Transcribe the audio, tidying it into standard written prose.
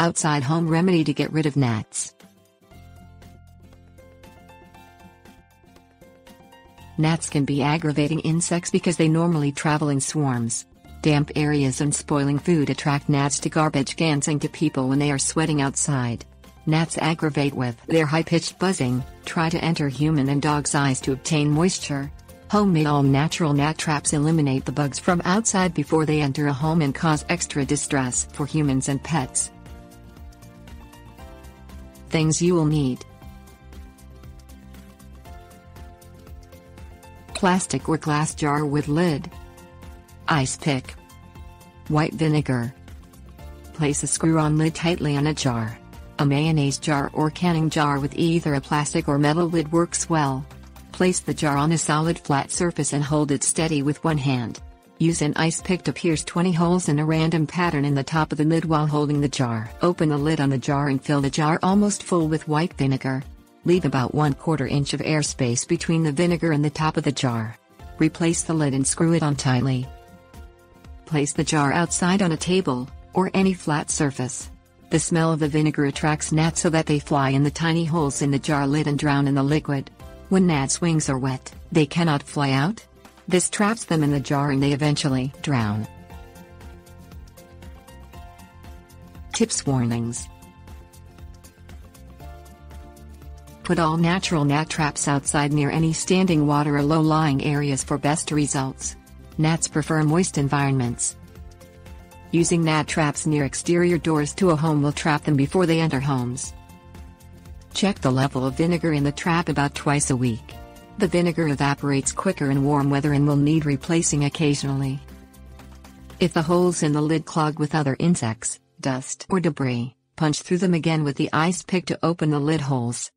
Outside home remedy to get rid of gnats. Gnats can be aggravating insects because they normally travel in swarms. Damp areas and spoiling food attract gnats to garbage cans and to people when they are sweating outside. Gnats aggravate with their high-pitched buzzing, try to enter human and dog's eyes to obtain moisture. Homemade all-natural gnat traps eliminate the bugs from outside before they enter a home and cause extra distress for humans and pets. Things you will need: plastic or glass jar with lid, ice pick, white vinegar. Place a screw-on lid tightly on a jar. A mayonnaise jar or canning jar with either a plastic or metal lid works well. Place the jar on a solid flat surface and hold it steady with one hand. Use an ice pick to pierce 20 holes in a random pattern in the top of the lid while holding the jar. Open the lid on the jar and fill the jar almost full with white vinegar. Leave about 1/4 inch of airspace between the vinegar and the top of the jar. Replace the lid and screw it on tightly. Place the jar outside on a table, or any flat surface. The smell of the vinegar attracts gnats so that they fly in the tiny holes in the jar lid and drown in the liquid. When gnats' wings are wet, they cannot fly out. This traps them in the jar and they eventually drown. Tips: warnings. Put all natural gnat traps outside near any standing water or low-lying areas for best results. Gnats prefer moist environments. Using gnat traps near exterior doors to a home will trap them before they enter homes. Check the level of vinegar in the trap about twice a week. The vinegar evaporates quicker in warm weather and will need replacing occasionally. If the holes in the lid clog with other insects, dust or debris, punch through them again with the ice pick to open the lid holes.